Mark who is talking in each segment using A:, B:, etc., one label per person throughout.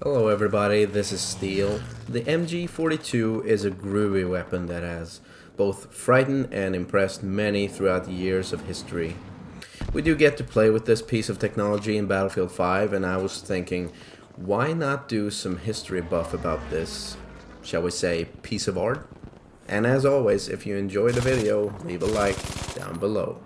A: Hello everybody, this is Steele. The MG42 is a groovy weapon that has both frightened and impressed many throughout the years of history. We do get to play with this piece of technology in Battlefield 5, and I was thinking, why not do some history buff about this, shall we say, piece of art? And as always, if you enjoyed the video, leave a like down below.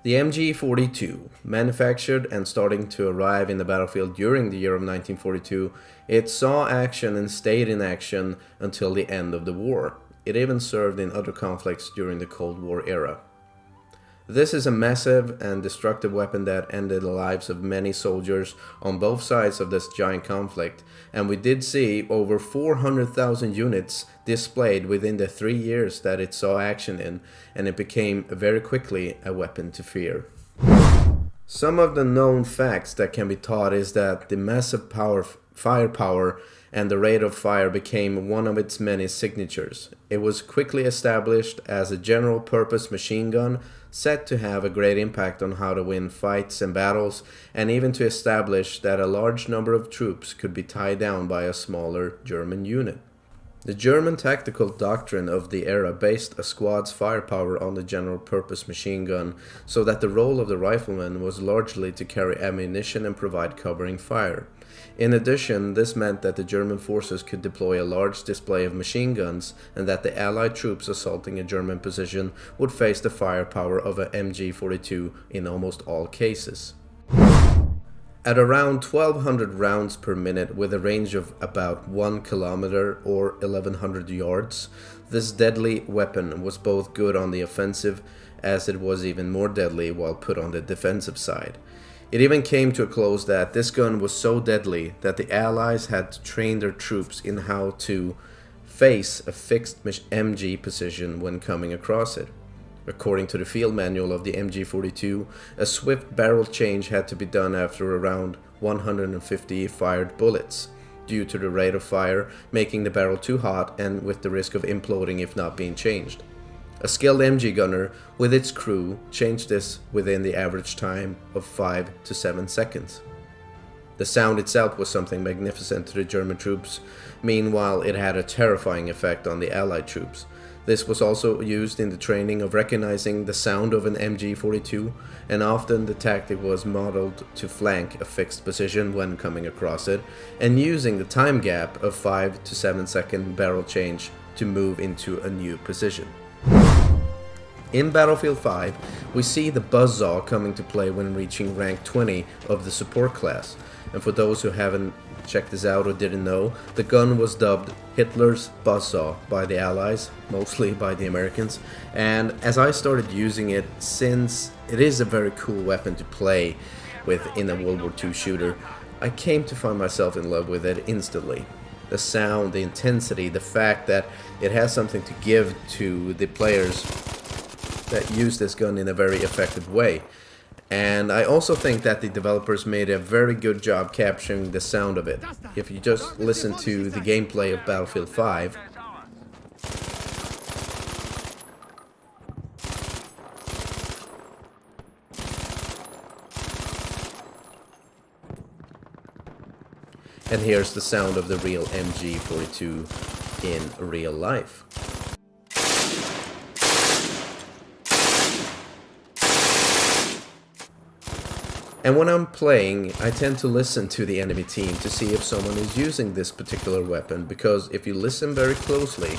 A: The MG42, manufactured and starting to arrive in the battlefield during the year of 1942, it saw action and stayed in action until the end of the war. It even served in other conflicts during the Cold War era. This is a massive and destructive weapon that ended the lives of many soldiers on both sides of this giant conflict, and we did see over 400,000 units displayed within the 3 years that it saw action in, and it became very quickly a weapon to fear. Some of the known facts that can be taught is that the massive firepower and the rate of fire became one of its many signatures. It was quickly established as a general purpose machine gun set to have a great impact on how to win fights and battles, and even to establish that a large number of troops could be tied down by a smaller German unit. The German tactical doctrine of the era based a squad's firepower on the general purpose machine gun, so that the role of the rifleman was largely to carry ammunition and provide covering fire. In addition, this meant that the German forces could deploy a large display of machine guns, and that the Allied troops assaulting a German position would face the firepower of a MG42 in almost all cases. At around 1200 rounds per minute with a range of about 1 kilometer or 1100 yards, this deadly weapon was both good on the offensive as it was even more deadly while put on the defensive side. It even came to a close that this gun was so deadly that the Allies had to train their troops in how to face a fixed MG position when coming across it. According to the field manual of the MG42, a swift barrel change had to be done after around 150 fired bullets, due to the rate of fire making the barrel too hot and with the risk of imploding if not being changed. A skilled MG gunner with its crew changed this within the average time of 5 to 7 seconds. The sound itself was something magnificent to the German troops, meanwhile it had a terrifying effect on the Allied troops. This was also used in the training of recognizing the sound of an MG42, and often the tactic was modeled to flank a fixed position when coming across it, and using the time gap of 5 to 7 second barrel change to move into a new position. In Battlefield 5, we see the BUZZSAW coming to play when reaching rank 20 of the support class, and for those who haven't checked this out or didn't know, the gun was dubbed Hitler's BUZZSAW by the Allies, mostly by the Americans, and as I started using it, since it is a very cool weapon to play with in a World War II shooter, I came to find myself in love with it instantly. The sound, the intensity, the fact that it has something to give to the players that use this gun in a very effective way. And I also think that the developers made a very good job capturing the sound of it. If you just listen to the gameplay of Battlefield 5, and here's the sound of the real MG42 in real life. And when I'm playing, I tend to listen to the enemy team to see if someone is using this particular weapon, because if you listen very closely,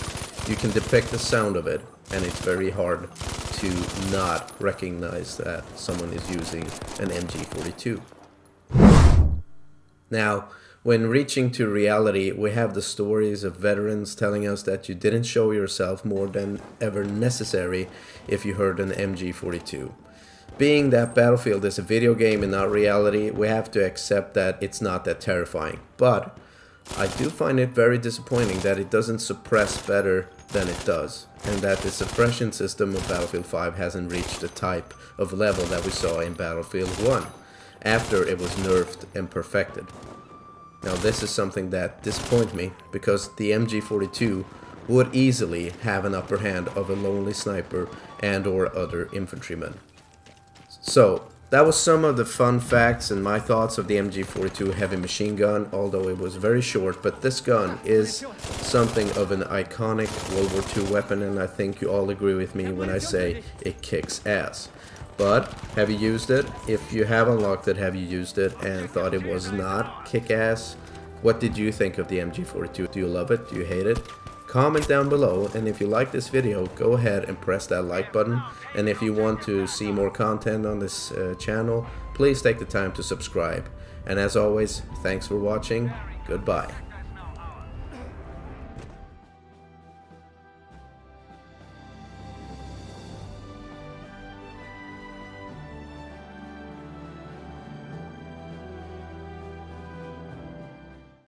A: you can depict the sound of it, and it's very hard to not recognize that someone is using an MG42. Now, when reaching to reality, we have the stories of veterans telling us that you didn't show yourself more than ever necessary if you heard an MG42. Being that Battlefield is a video game and not reality, we have to accept that it's not that terrifying. But I do find it very disappointing that it doesn't suppress better than it does, and that the suppression system of Battlefield 5 hasn't reached the type of level that we saw in Battlefield 1, after it was nerfed and perfected. Now this is something that disappoints me, because the MG42 would easily have an upper hand of a lonely sniper and or other infantrymen. So, that was some of the fun facts and my thoughts of the MG42 heavy machine gun, although it was very short, but this gun is something of an iconic World War II weapon, and I think you all agree with me when I say it kicks ass. But, have you used it? If you have unlocked it, have you used it and thought it was not kick-ass? What did you think of the MG42? Do you love it? Do you hate it? Comment down below, and if you like this video, go ahead and press that like button. And if you want to see more content on this channel, please take the time to subscribe. And as always, thanks for watching. Goodbye.